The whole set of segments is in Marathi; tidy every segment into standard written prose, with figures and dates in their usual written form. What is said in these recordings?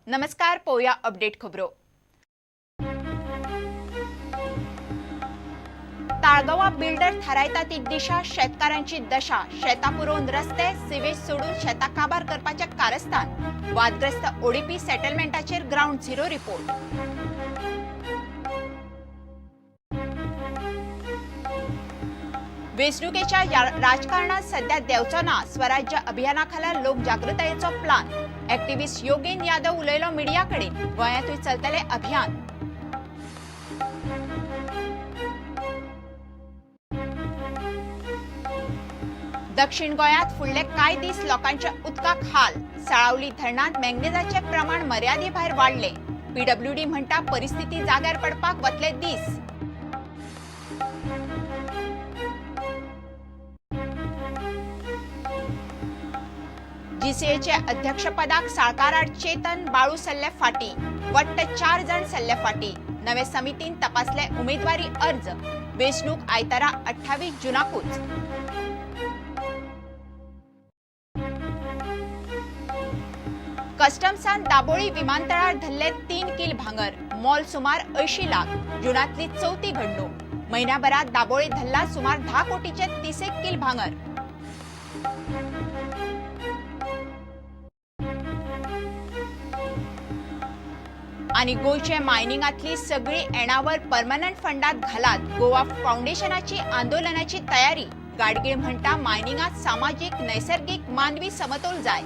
नमस्कार, पोया अपडेट खबरो। ताळगावा बिल्डर थारायता ती दिशा, शेतकऱ्यांची दशा, शेता पुरवून रस्ते, सिवेज सोडून शेता काबार करपाचे कारस्थान, वादग्रस्त ओडीपी सेटलमेंटाचेर ग्राउंड झिरो रिपोर्ट। वेंचणुकेच्या राजकारणात सध्या देवचो ना, स्वराज्य अभियानाखाला लोक जागृतायेचो प्लान। एक्टिव्हिस्ट योगेन यादव उलयलो मिडिया कडेन, गोंयांतूय चलतले अभियान। दक्षिण गोंयांत फुडले कांय दीस लोकांचे उदकाक हाल, साळावली धरणांत मॅंगनीजाचे प्रमाण मर्यादे भायर वाडले। पीडब्ल्यूडी म्हणटा परिस्थिती जाग्यार पडपाक वतले दीस। जीसीएचे अध्यक्षपदाक साळकाराड चेतन बाळू सल्ले फाटी, वट्ट 4 जण सल्ले फाटी। नवे समितीन तपासले उमेदवारी अर्ज, वेंचणूक आयतारा 28 जूनाकूच। कस्टम्सान दाबोळी विमानतळार धरले 3 किल भांगर, मोल सुमार 80 लाख। जूनातली चौथी घडणूक, महिन्याभरात दाबोळी धरला सुमार 10 कोटीचे 30 किल भांगर। आणि गोयचे मायनिंगातली सगळी एणावर परमनंट फंडात घालात, गोवा फाउंडेशनाची आंदोलनाची तयारी। गाडगीळ म्हणटा मायनिंगात सामाजिक, नैसर्गिक, मानवी समतोल जाय।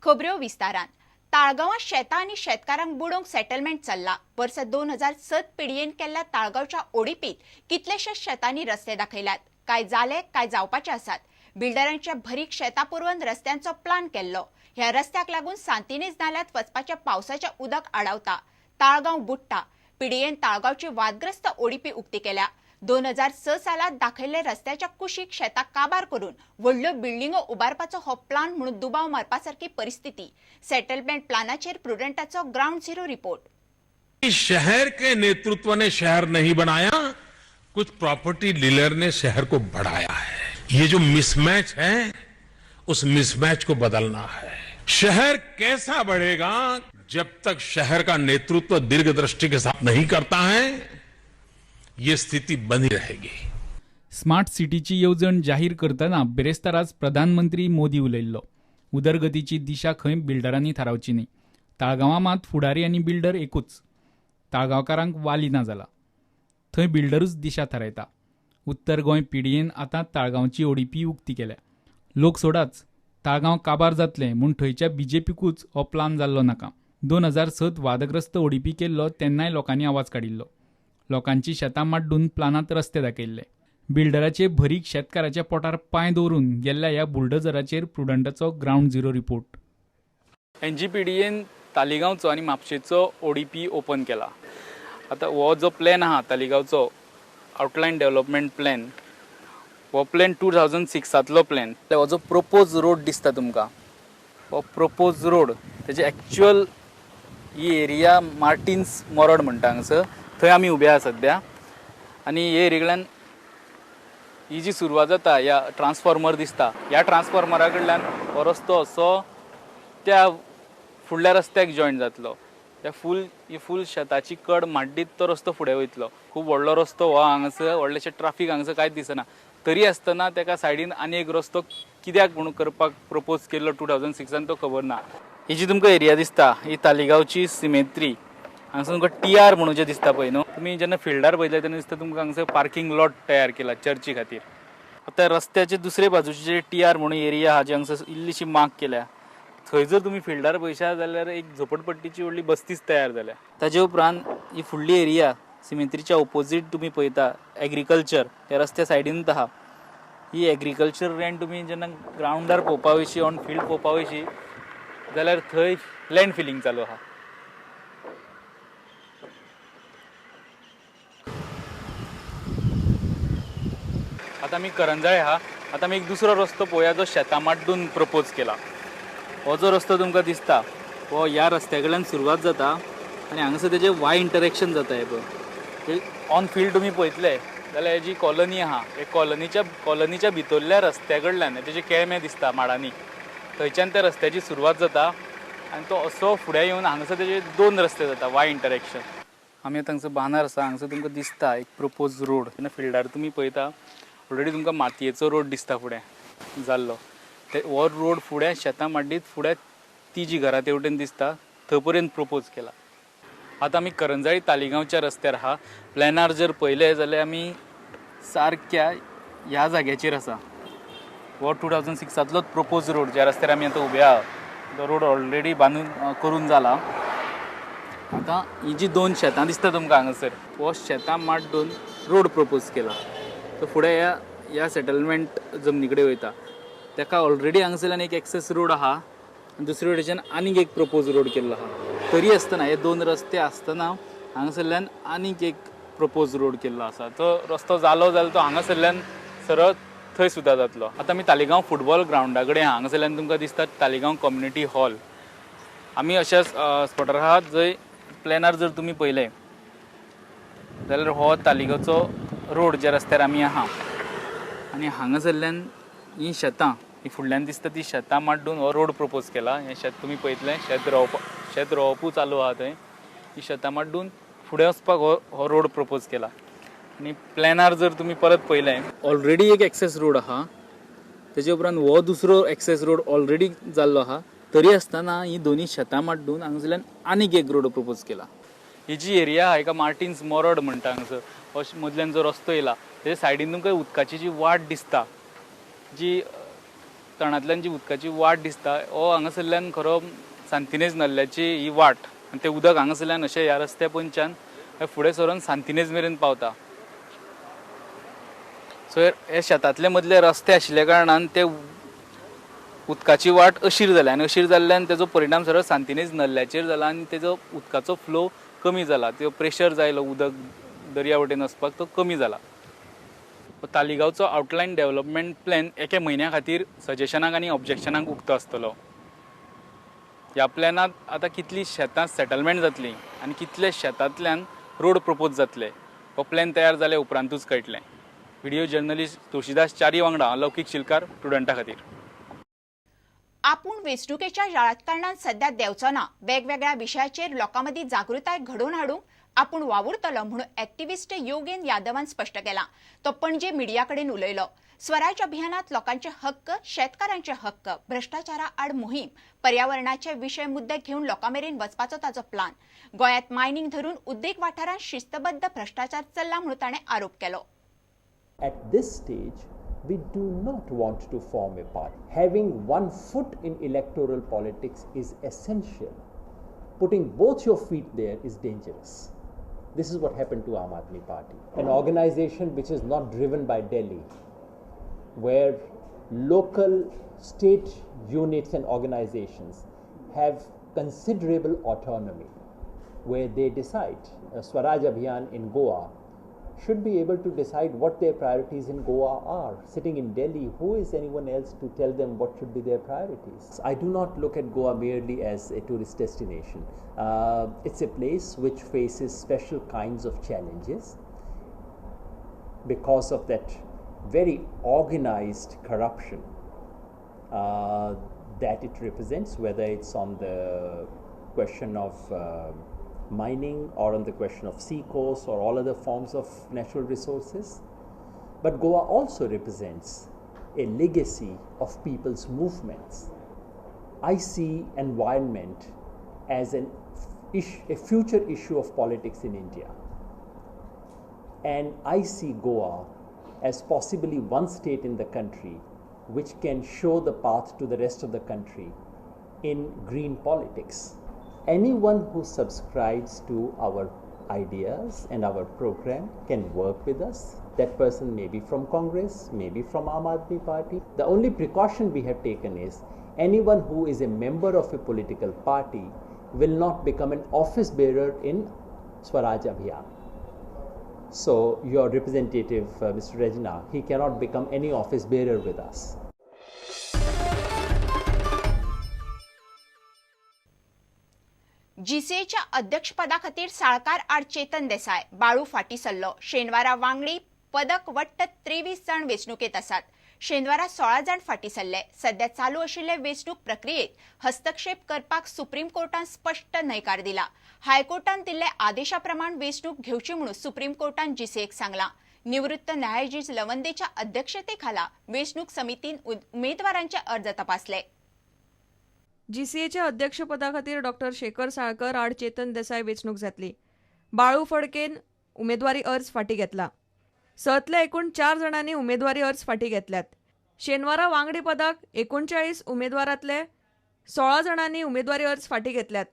खबरो विस्तारान। ताळगावां शेतां आनी शेतकारांक बुडोवंक सेटलमेंट चल्ला। वर्स 2007 पिडयेन केल्ल्या ताळगांवच्या ओडीपीत कितलेशेच शेतांनी रस्ते दाखयल्यात। काय जाले, काय जावपाचे आसात। बिल्डरांच्या भरीक शेता पुरवण रस्त्यांचो प्लान केल्लो। ह्या रस्त्याक लागून सांतिनेज नाल्यात वचपाच्या पावसाचे उदक आडावता, ताळगांव बुडटा। पिडयेन ताळगांवची वादग्रस्त ओडीपी उक्ती केल्या। 2006 सालात दाखयल्ले रस्त्याच्या कुशीक शेतां काबार करून व्हडल्यो बिल्डिंगो उबारपाचो हो प्लान म्हणून दुबाव मारपासारखी परिस्थिती। सेटलमेंट प्लानाचेर प्रुडंटाचो ग्राउंड झिरो रिपोर्ट। शहर के नेतृत्व ने शहर नहीं बनाया, कुछ प्रॉपर्टी डीलर ने शहर को बढ़ाया है। ये जो मिसमैच है, उस मिसमैच को बदलना है। शहर कैसा बढ़ेगा जब तक शहर का नेतृत्व दीर्घदृष्टि के साथ नहीं करता है, ये स्थिति बनी रहेगी। स्मार्ट सिटीची येवजण जाहीर करतना बेरेस्ताराच प्रधानमंत्री मोदी उलयल्लो। उदरगतीची दिशा खंय बिल्डरांनी थारावची न्ही। ताळगांवां मात फुडारी आनी बिल्डर एकूच। ताळगांवकारांक वालिना जाला, थंय बिल्डरूच दिशा थारायता। उत्तर गोंय पिडयेन आतां ताळगांवची ओडीपी उक्ती केल्या। लोक सोडाच, ताळगांव काबार जातले म्हूण थंयच्या बीजेपीकूच हो प्लान जाल्लो नाका। 2007 वादग्रस्त ओडीपी केल्लो तेन्नाय लोकांनी आवाज काडिल्लो। लोकांची शेतां माड्डून प्लानांत रस्ते दाखयल्ले। बिल्डराचे भरीक शेतकाराच्या पोटार पांय दवरून गेल्ल्या ह्या बुलडोजराचेर प्रुडंटाचो ग्राउंड झिरो रिपोर्ट। एनजीपीडीएन तालिगांवचो आनी म्हापशेचो ओडीपी ओपन केला। आतां हो जो प्लॅन आहा तालिगांवचो आउटलायन डेव्हलपमेंट प्लॅन, हो प्लॅन 2006 प्लॅन। हो जो प्रोपोज रोड दिसता तुमकां, हो प्रोपोज रोड तेजे एक्चुअल ही एरिया मार्टिन्स मोरड म्हणटा हांगासर, थंय आमी उबे आहा सद्या। आनी हे एरियेंतल्यान ही जी सुरवात जाता, ह्या ट्रान्सफॉर्मर दिसता, ह्या ट्रान्सफॉर्मरा कडल्यान हो रस्तो असो त्या फुडल्या रस्त्याक जॉयन जातलो। ही फूल शेताची कड माड्डीत तो रस्तो फुडें वयतलो। खूब व्हडलो रस्तो हो हांगासर, व्हडलेशें ट्राफीक हांगासर कांयच दिसना। तरी आसतना तेका सायडीन आनी एक रस्तो कित्याक म्हणून करपाक प्रपोज केल्लो 2006 तो खबर ना। ही जी तुमकां एरिया दिसता, ही तालिगांवची सिमेत्री। हांगासर तुमकां TR म्हणून जें दिसता पळय न्हू, तुमी जेन्ना फिल्डार पळयतले तेन्ना दिसता तुमकां हांगासर पार्किंग लॉट तयार केला चर्ची खातीर। आतां रस्त्याचे दुसरे बाजूचे जे TR म्हणून एरिया आहा, जे हांगासर इल्लीशी मार्क केल्या, थंय जर तुमी फिल्डार पळयशात जाल्यार एक झोपडपट्टीची व्हडली बस्तीच तयार जाल्या। ताजे उपरांत ही फुडली एरिया सिमेत्रीच्या ओपोजीट तुमी पळयता एग्रीकल्चर, त्या रस्त्या सायडीनूच आहा। ही एग्रीकल्चर लँड तुमी जेन्ना ग्रावंडार पळोवपा वयशी, ऑन फिल्ड पळोवपा वयशी जाल्यार थंय लँड फिलिंग चालू आहा। आतां आमी करंजाळे आहा। आतां आमी एक दुसरो रस्तो पळोवया जो शेतां माड्डून प्रपोज केला। हो जो रस्तो तुमकां दिसता, हो ह्या रस्त्या कडल्यान सुरवात जाता आनी हांगासर तेजें वाय इंटरेक्शन जाता। हे पळय, ऑन फिल्ड तुमी पळयतले जाल्यार ही जी कॉलनी आहा हे कॉलनीच्या भितरल्या रस्त्या कडल्यान तेजे केळमे दिसता माडांनी थंयच्यान त्या रस्त्याची सुरवात जाता आनी तो असो फुडें येवन हांगासर तेजे 2 रस्ते जाता वाय इंटरॅक्शन. आमी आतां हांगसर बांदार आसा हांगासर तुमकां दिसता एक प्रपोज रोड तेन्ना फिल्डार तुमी पळयता ऑलरेडी तुमकां मातयेचो रोड दिसता फुडें जाल्लो ते हो रोड फुडें शेतां माड्डीत फुडें ती जी घरा तेवटेन दिसता थंय पर्यंत प्रपोज केला. आतां आमी करंजाळी तालिगांवच्या रस्त्यार आहा प्लॅनार जर पळयलें जाल्यार आमी सारक्या ह्या जाग्याचेर आसा हो 2006 प्रपोज रोड ज्या रस्त्यार आमी आतां उबे आहा तो रोड ऑलरेडी बांदून करून जाला. आतां ही जी 2 शेतां दिसता तुमकां हांगासर हो शेतां माड्डून रोड प्रपोज केला तो फुडें ह्या सेटलमेंट जमनी कडेन वयता ताका ऑलरेडी हांगासरल्यान एक एक्सेस रोड आहा आनी दुसरे वटेच्यान आनीक एक प्रपोज रोड केल्लो आहा. तरी आसतना हे 2 रस्ते आसतना हांगासरल्यान आनीक एक प्रपोज रोड केल्लो आसा. तो रस्तो जालो जाल्यार तो हांगासरल्यान सरळ थंय सुद्दां जातलो. आतां आमी तालिगांव फुटबॉल ग्रावंडा कडेन आहा हांगासरल्यान तुमकां दिसता तालिगांव कम्युनिटी हॉल. आमी अशा स्पॉटार आहात जंय प्लॅनार जर तुमी पळयलें जाल्यार हो तालिगांवचो रोड ज्या रस्त्यार आमी आहा आनी हांगासरल्यान ही शेतां ही फुडल्यान दिसता ती शेतां माड्डून हो रोड प्रपोज केला. हें शेत तुमी पळयतलें शेत रोवपूय चालू आहा थंय ही शेतां माड्डून फुडें वचपाक हो रोड प्रपोज केला. आनी प्लॅनार जर तुमी परत पळयलें ऑलरेडी एक एक्सेस रोड आहा तेजे उपरांत हो दुसरो एक्सेस रोड ऑलरेडी जाल्लो आहा तरी आसतना ही दोनी शेतां माड्डून हांगासरल्यान आनीक एक रोड प्रपोज केला. ही जी एरिया आहा हेका मार्टिन्स मोरड म्हणटा हांगासर हो मदल्यान जो रस्तो येयला तेजे सायडीन तुमकां उदकाची जी वाट दिसता जी तणांतल्यान जी उदकाची वाट दिसता हो हांगासरल्यान खरो सांतिनेज नल्ल्याची ही वाट आनी तें उदक हांगासरल्यान अशें ह्या रस्त्या पंच्यान फुडें सरून सांतिनेज मेरेन पावता. सो हे शेतांतले मदले रस्ते आशिल्ल्या कारणान ते उदकाची वाट अशीर जाल्या आनी अशीर जाल्ल्यान तेजो परिणाम सरळ सांतिनेज नल्ल्याचेर जाला आनी तेजो उदकाचो फ्लो कमी जाला. तो प्रेशर जायलो उदक दर्या वटेन वचपाक तो कमी जाला. तालिगांवचो आउटलायन डेव्हलपमेंट प्लॅन एके म्हयन्या खातीर सजेशनाक आनी ऑब्जेक्शनाक उक्तो आसतलो. ह्या प्लॅनांत आतां कितलीं शेतां सेटलमेंट जातलीं आनी कितले शेतांतल्यान रोड प्रपोज जातले हो प्लॅन तयार जाल्या उपरांतूच कळटलें. व्हिडिओ जर्नलिस्ट तुळशीदास च्यारी वांगडा लौकीक शिलकार स्टुडंटा खातीर. आपूण वेंचणुकेच्या राजकारणात सध्या देंवचो ना वेगवेगळ्या विशयाचेर लोकांमदी जागृताय घडोवन हाडूंक आपूण वावुरतलो म्हणून एक्टिव्हिस्ट योगेन यादवान स्पष्ट केला. तो पणजे मिडिया कडेन उलयलो. स्वराज अभियानात लोकांचे हक्क शेतकारांचे हक्क भ्रष्टाचारा आड मोहीम पर्यावरणाचे विशय मुद्दे घेऊन लोकांमेरेन वचपाचो ताचो प्लान. गोंयांत मायनिंग धरून उद्देग वाठारांत शिस्तबद्ध भ्रष्टाचार चल्ला म्हणून ताणें आरोप केलो. At this stage, we do not want to form a party. Having one foot in electoral politics is essential. Putting both your feet there is dangerous. This is what happened to Aam Aadmi Party, an organization which is not driven by Delhi, where local state units and organizations have considerable autonomy, where they decide. Swaraj Abhiyan in Goa should be able to decide what their priorities in Goa are. Sitting in Delhi, who is anyone else to tell them what should be their priorities? I do not look at Goa merely as a tourist destination. It's a place which faces special kinds of challenges because of that very organized corruption that it represents, whether it's on the question of mining or on the question of sea coast or all other forms of natural resources. But Goa also represents a legacy of people's movements. I see environment as a future issue of politics in India. And I see Goa as possibly one state in the country which can show the path to the rest of the country in green politics. Anyone who subscribes to our ideas and our program can work with us. That person may be from Congress, may be from Aam Aadmi Party. The only precaution we have taken is anyone who is a member of a political party will not become an office bearer in Swaraj Abhiyan. So your representative, Mr. Regina, he cannot become any office bearer with us. जीसीएच्या अध्यक्षपदा खातीर साळकार आड चेतन देसाय बाळू फाटी सरलो. शेनवारा वांगडी पदक वट्ट 23 जण वेंचणुकेत आसात. शेनवारा 16 जण फाटीं सरले. सध्या चालू आशिल्ले वेंचणूक प्रक्रियेत हस्तक्षेप करपाक सुप्रीम कोर्टान स्पष्ट न्हयकार दिला. हायकोर्टान दिल्ले आदेशा प्रमाण वेंचणूक घेवची म्हणून सुप्रीम कोर्टान जीसीएक सांगलां. निवृत्त न्यायाधीश लवंदेच्या अध्यक्षतेखाला वेंचणूक समितीन उमेदवारांचे अर्ज तपासले. जीसीएच्या अध्यक्षपदा खातीर डॉ. शेखर साळकर आड चेतन देसाय वेंचणूक जातली. बाळू फडकेन उमेदवारी अर्ज फाटीं घेतला. सतल्या एकूण 4 जाणांनी उमेदवारी अर्ज फाटीं घेतल्यात. शेनवारा वांगडी पदाक 39 उमेदवारांतले 16 जाणांनी उमेदवारी अर्ज फाटीं घेतल्यात.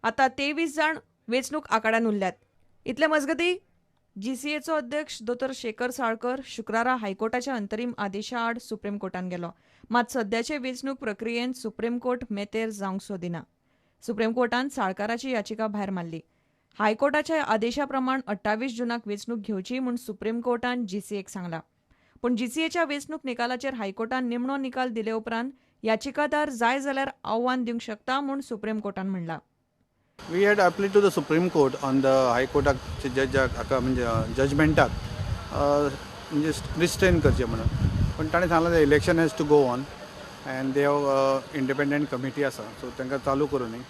आतां 23 जाण वेंचणूक आंकड्यान उरल्यात. इतले मजगतीं जीसीएचो अध्यक्ष डॉ. शेखर साळकर शुक्रारा हायकोर्टाच्या अंतरीम आदेशा आड सुप्रीम कोर्टान गेलो. मात सध्याचे वेंचणूक प्रक्रियेंत सुप्रीम कोर्ट मेतेर जावंकसो दिना. सुप्रीम कोर्टान साळकाराची याचिका भायर मारली. हायकोर्टाच्या आदेशा प्रमाण 28 जूनाक वेंचणूक घेवची म्हूण सुप्रीम कोर्टान जीसीएक सांगला. पूण जीसीएच्या वेंचणूक निकालाचेर हायकोर्टान निमणो निकाल दिले उपरांत याचिकादार जाय जाल्यार आव्हान दिवंक शकता म्हूण सुप्रीम कोर्टान म्हणला. We had appealed to the Supreme Court on the High Court म्हणजे जजमेंटाक म्हणजे रिस्ट्रेन करचे म्हणून. पण ताणें सांगलें election has to go on and they have independent committee आसा सो तांकां चालू करूं.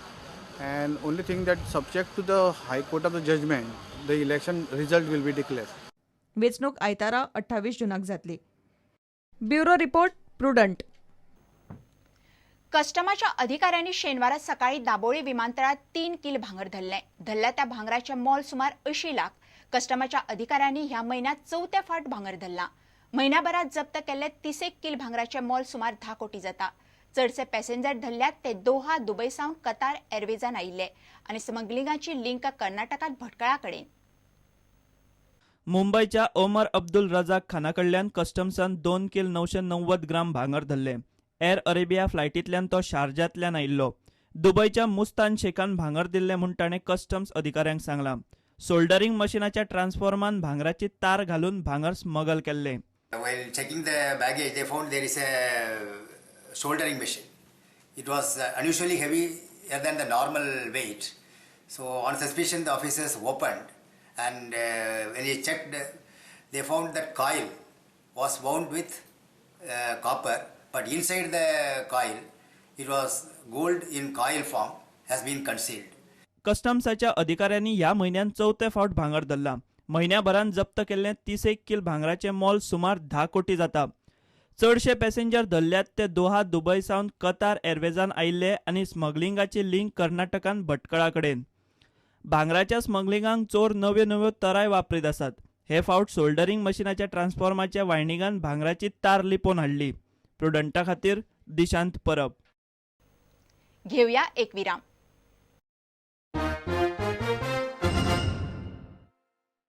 And only thing that subject to the High Court of the judgment, the election result will be declared. वेंचणूक आयतारा 28 जूनाक जातली. Bureau report prudent. कस्टमाच्या अधिकाऱ्यांनी शेनवारा सकाळी दाबोळी विमानतळात 3 किल भांगर धरले. धरल्या त्या भांगराचे मोल सुमार 80 लाख. कस्टमाच्या अधिकाऱ्यांनी ह्या म्हयन्यात 4थ्या फावट भांगर धरला. म्हयन्याभरात जप्त केल्ले 30 किल भांगराचे मोल सुमार 10 कोटी जाता. चडसे पॅसेंजर धरल्यात ते दोहा दुबयसावन कतार एअरवेजान आयिल्ले आनी स्मगलिंगाची लिंक कर्नाटकात भटकळा कडेन. मुंबईच्या ओमर अब्दुल रजाक खाना कडल्यान कस्टम्सान 2 किल 990 ग्राम भांगर धरले. एअर अरेबिया फ्लायटींतल्यान तो शारजांतल्यान आयिल्लो. दुबयच्या मुस्तान शेखान भांगर दिल्ले म्हूण ताणें कस्टम्स अधिकाऱ्यांक सांगलां. सोल्डरिंग मशिनाच्या ट्रान्सफॉर्मान भांगराची तार घालून भांगर स्मगल केल्ले. While checking the baggage, they found there is a soldering machine. It was unusually heavier than the normal weight. So on suspicion, the officers opened, and when they checked, they found that coil was wound with copper, but inside the coil, it was gold in coil form has been concealed. कस्टम्साच्या अधिकाऱ्यांनी ह्या म्हयन्यात 4थे फावट भांगर धरला. म्हयन्याभरान जप्त केल्ले 31 किल भांगराचे मोल सुमार 10 कोटी जाता. चडशे पॅसेंजर धरल्यात ते दोहा दुबयसावन कतार एअरवेजान आयिल्ले आनी स्मगलिंगाची लिंक कर्नाटकान भटकळा कडेन. भांगराच्या स्मगलिंगाक चोर नव्यो तराय वापरीत आसात. हे फावट सोल्डरिंग मशिनाच्या ट्रान्सफॉर्माच्या वायंडिंगान भांगराची तार लिपोवन हाडली. प्रुडंटा खातीर दिशांत परब. घेऊया एक विराम.